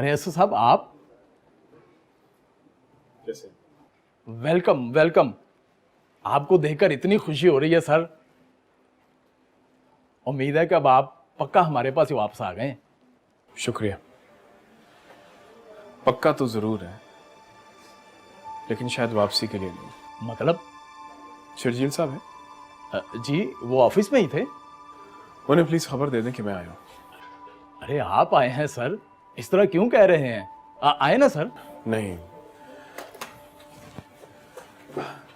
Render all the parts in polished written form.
अरे एसओ साहब आप कैसे? Welcome welcome. आपको देखकर इतनी खुशी हो रही है सर। उम्मीद है कि अब आप पक्का हमारे पास ही वापस आ गए। शुक्रिया। पक्का तो जरूर है, लेकिन शायद वापसी के लिए नहीं। मतलब? शर्जील साहब हैं, जी वो ऑफिस में ही थे। उन्हें प्लीज खबर दे दें कि मैं आया हूँ। अरे आप आए हैं सर, इस तरह क्यों कह रहे हैं? आए ना सर। नहीं।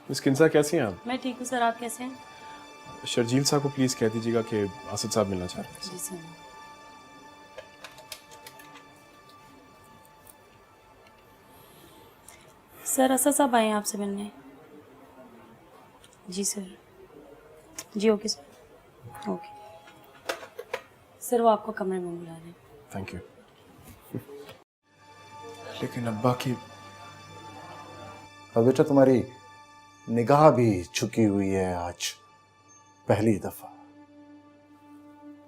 मिस किंसा कैसी हैं आप? मैं ठीक हूँ सर, आप कैसे हैं? शर्जील साहब को प्लीज कह दीजिएगा कि आसिफ साहब मिलना चाह रहे हैं। जी सर। सर असद साहब आए हैं आपसे मिलने। जी सर। जी ओके सर, ओके सर, वो आपको कमरे में बुला रहे हैं। Thank you. लेकिन अब्बा की और बेटा तुम्हारी निगाह भी झुकी हुई है आज पहली दफा।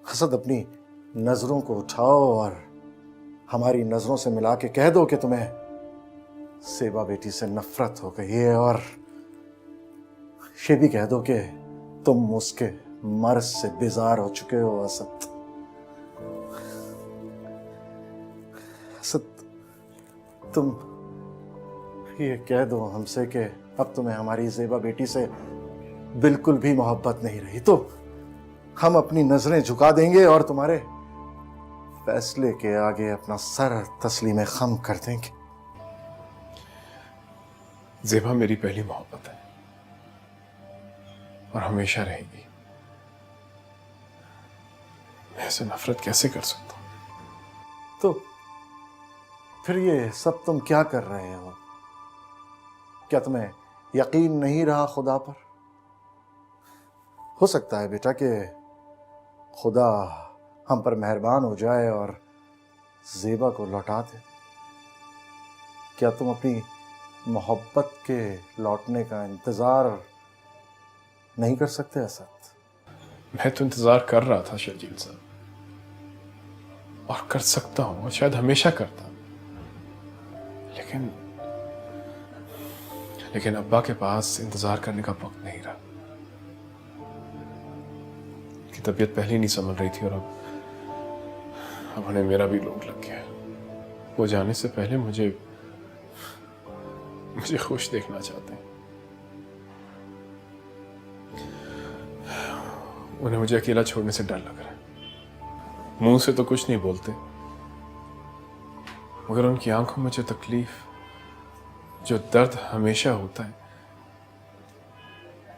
असद अपनी नजरों को उठाओ और हमारी नजरों से मिला के कह दो कि तुम्हें सेबा बेटी से नफरत हो गई है, और ये भी कह दो कि तुम उसके मर्ज से बेजार हो चुके हो। असद, असद तुम ये कह दो हमसे कि अब तुम्हें हमारी ज़ेबा बेटी से बिल्कुल भी मोहब्बत नहीं रही, तो हम अपनी नजरें झुका देंगे और तुम्हारे फैसले के आगे अपना सर तस्लीम खम कर देंगे। ज़ेबा मेरी पहली मोहब्बत है और हमेशा रहेगी। मैं ऐसे नफरत कैसे कर सकता हूं? तो फिर ये सब तुम क्या कर रहे हो? क्या तुम्हें यकीन नहीं रहा खुदा पर? हो सकता है बेटा कि खुदा हम पर मेहरबान हो जाए और ज़ेबा को लौटा दे। क्या तुम अपनी मोहब्बत के लौटने का इंतज़ार नहीं कर सकते असद? मैं तो इंतजार कर रहा था शर्जील साहब, और कर सकता हूं, और शायद हमेशा करता। लेकिन अब्बा के पास इंतजार करने का वक्त नहीं रहा। उनकी तबीयत पहले ही नहीं संभल रही थी, और अब उन्हें मेरा भी लोड लग गया। वो जाने से पहले मुझे खुश देखना चाहते हैं। उन्हें मुझे अकेला छोड़ने से डर लग रहा है। मुंह से तो कुछ नहीं बोलते, मगर उनकी आंखों में जो तकलीफ, जो दर्द हमेशा होता है,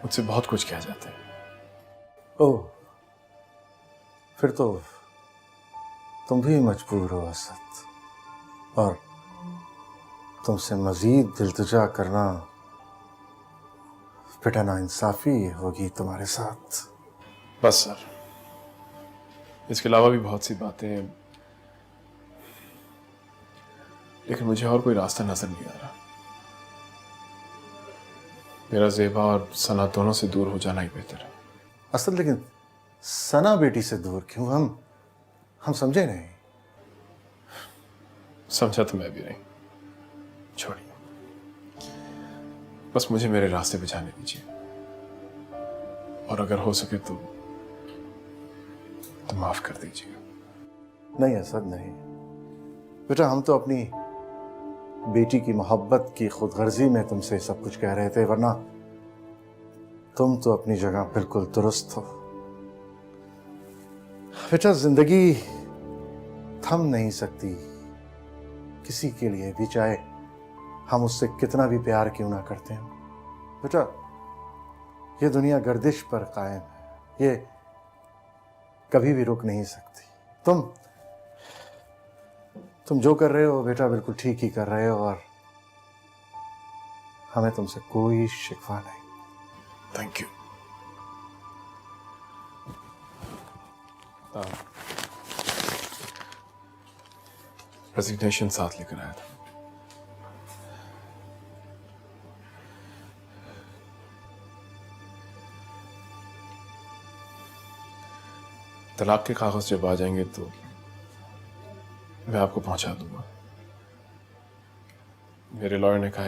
मुझसे बहुत कुछ कह जाते हैं। ओह, फिर तो तुम भी मजबूर हो असद, और तुमसे मजीद दिलतजा करना बेटा नाइंसाफी होगी तुम्हारे साथ। बस सर, इसके अलावा भी बहुत सी बातें हैं, लेकिन मुझे और कोई रास्ता नजर नहीं आ रहा। मेरा ज़ेबा और सना दोनों से दूर हो जाना ही बेहतर है। असद, लेकिन सना बेटी से दूर क्यों? हम समझे नहीं। समझा तो मैं भी नहीं। छोड़िए, बस मुझे मेरे रास्ते पे जाने दीजिए, और अगर हो सके तो माफ कर दीजिएगा। नहीं असद, नहीं बेटा, हम तो अपनी बेटी की मोहब्बत की खुदगर्जी में तुमसे सब कुछ कह रहे थे, वरना तुम तो अपनी जगह बिल्कुल दुरुस्त हो। बेटा, जिंदगी थम नहीं सकती किसी के लिए भी, चाहे हम उससे कितना भी प्यार क्यों ना करते हैं। बेटा, ये दुनिया गर्दिश पर कायम है, ये कभी भी रुक नहीं सकती। तुम जो कर रहे हो बेटा बिल्कुल ठीक ही कर रहे हो, और हमें तुमसे कोई शिकवा नहीं। Thank you. रेजिग्नेशन साथ लेकर आया था। तलाक के कागज जब आ जाएंगे तो मैं आपको पहुंचा दूंगा। मेरे लॉयर ने कहा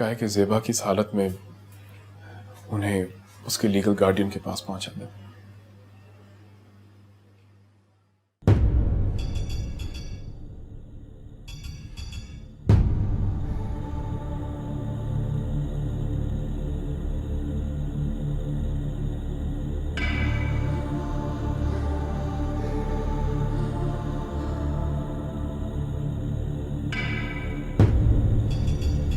है कि ज़ेबा की इस हालत में उन्हें उसके लीगल गार्डियन के पास पहुंचा दें।